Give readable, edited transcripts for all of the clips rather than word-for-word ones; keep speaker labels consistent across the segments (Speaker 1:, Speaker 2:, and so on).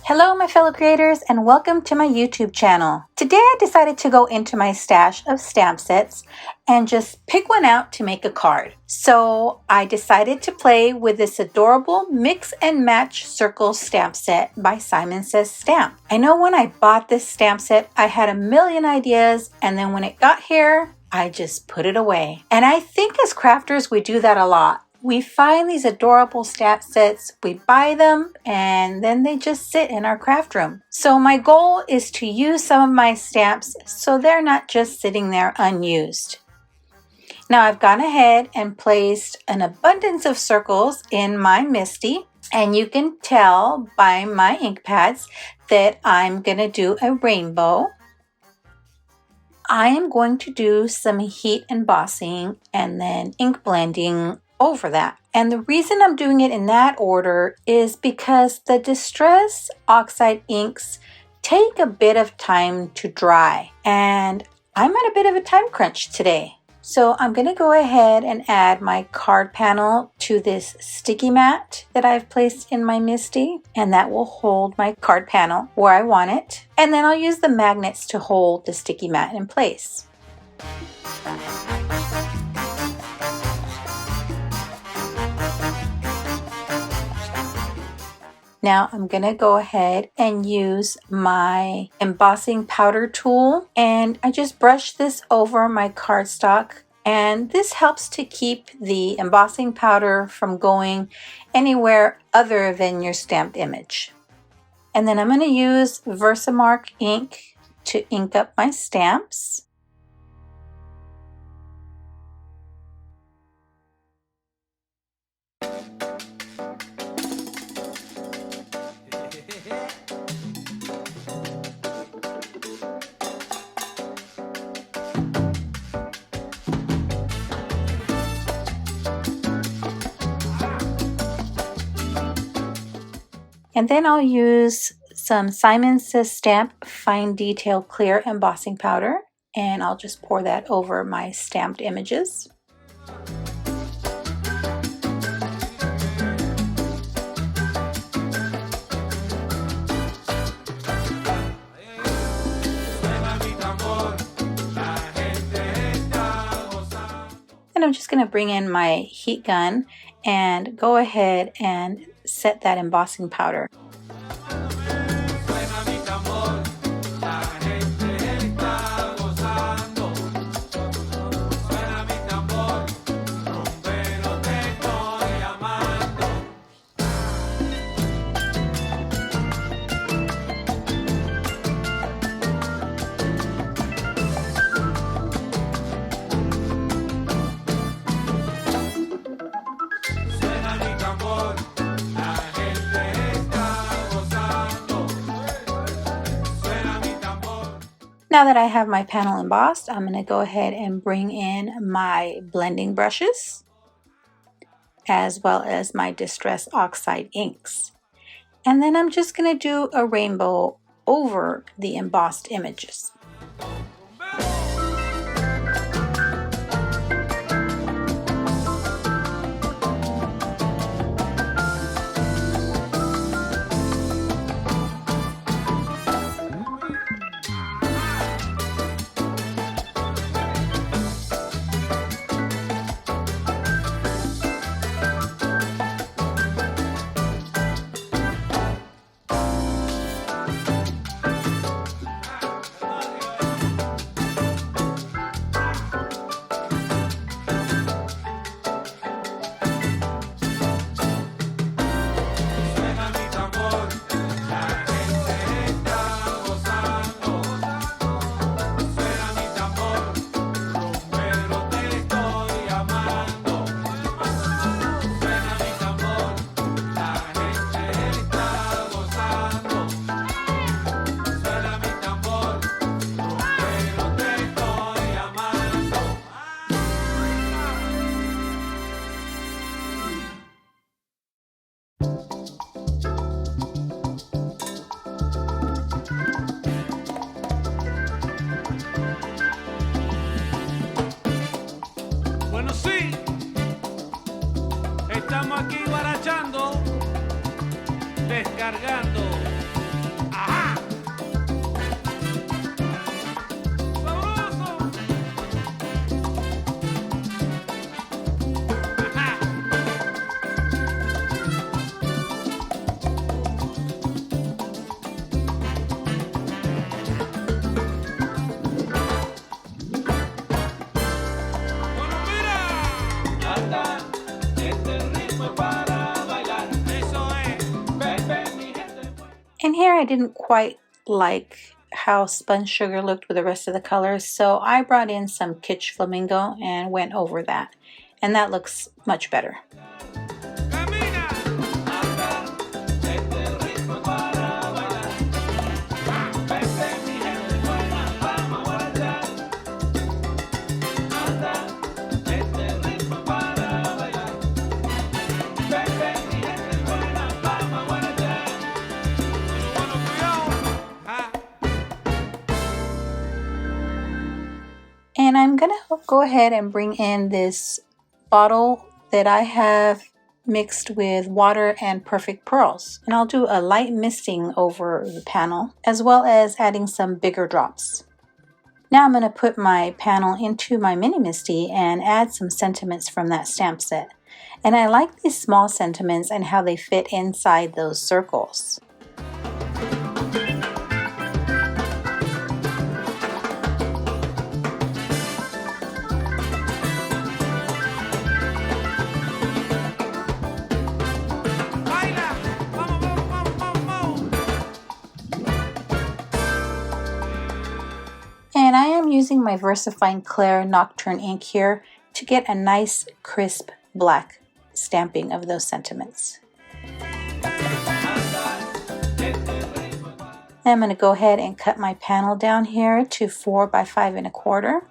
Speaker 1: Hello my fellow creators and welcome to my YouTube channel. Today I decided to go into my stash of stamp sets and just pick one out to make a card. So I decided to play with this adorable mix and match circle stamp set by Simon Says Stamp. I know when I bought this stamp set I had a million ideas, and then when it got here I just put it away. And I think as crafters we do that a lot. We find these adorable stamp sets, we buy them, and then they just sit in our craft room. So my goal is to use some of my stamps so they're not just sitting there unused. Now I've gone ahead and placed an abundance of circles in my MISTI, and you can tell by my ink pads that I'm going to do a rainbow. I am going to do some heat embossing and then ink blending over that. And the reason I'm doing it in that order is because the Distress Oxide inks take a bit of time to dry, and I'm at a bit of a time crunch today. So I'm going to go ahead and add my card panel to this sticky mat that I've placed in my MISTI, and that will hold my card panel where I want it. And then I'll use the magnets to hold the sticky mat in place. Now I'm going to go ahead and use my embossing powder tool, and I just brush this over my cardstock, and this helps to keep the embossing powder from going anywhere other than your stamped image. And then I'm going to use Versamark ink to ink up my stamps. And then I'll use some Simon Says Stamp Fine Detail Clear Embossing Powder, and I'll just pour that over my stamped images. And I'm just going to bring in my heat gun and go ahead and set that embossing powder. Now that I have my panel embossed, I'm going to go ahead and bring in my blending brushes as well as my Distress Oxide inks. And then I'm just going to do a rainbow over the embossed images.
Speaker 2: Estamos aquí guarachando, descargando
Speaker 1: And here I didn't quite like how spun sugar looked with the rest of the colors, so I brought in some Kitsch Flamingo and went over that, and that looks much better. And I'm gonna go ahead and bring in this bottle that I have mixed with water and Perfect Pearls. And I'll do a light misting over the panel, as well as adding some bigger drops. Now I'm gonna put my panel into my mini Misty and add some sentiments from that stamp set. And I like these small sentiments and how they fit inside those circles. And I am using my VersaFine Clair Nocturne ink here to get a nice crisp black stamping of those sentiments. I'm going to go ahead and cut my panel down here to 4 by 5 1/4.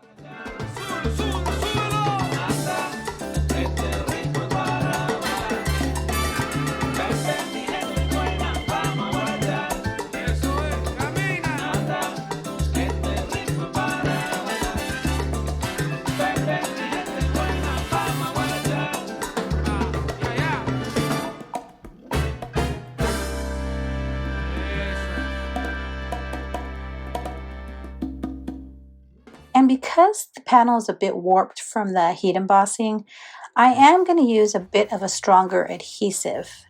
Speaker 1: And because the panel is a bit warped from the heat embossing, I am going to use a bit of a stronger adhesive.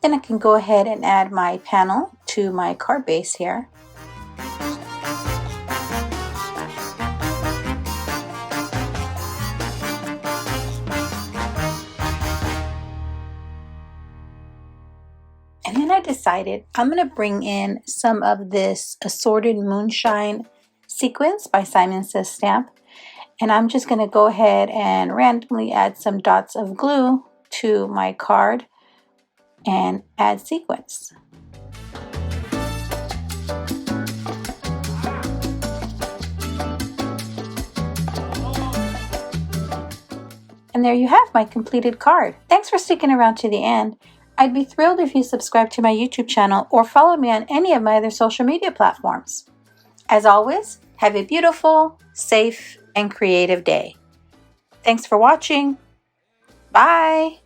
Speaker 1: Then I can go ahead and add my panel to my card base here. And then I decided I'm going to bring in some of this Assorted Moonshine sequins by Simon Says Stamp. And I'm just going to go ahead and randomly add some dots of glue to my card and add sequins. And there you have my completed card. Thanks for sticking around to the end. I'd be thrilled if you subscribe to my YouTube channel or follow me on any of my other social media platforms. As always, have a beautiful, safe, and creative day. Thanks for watching. Bye.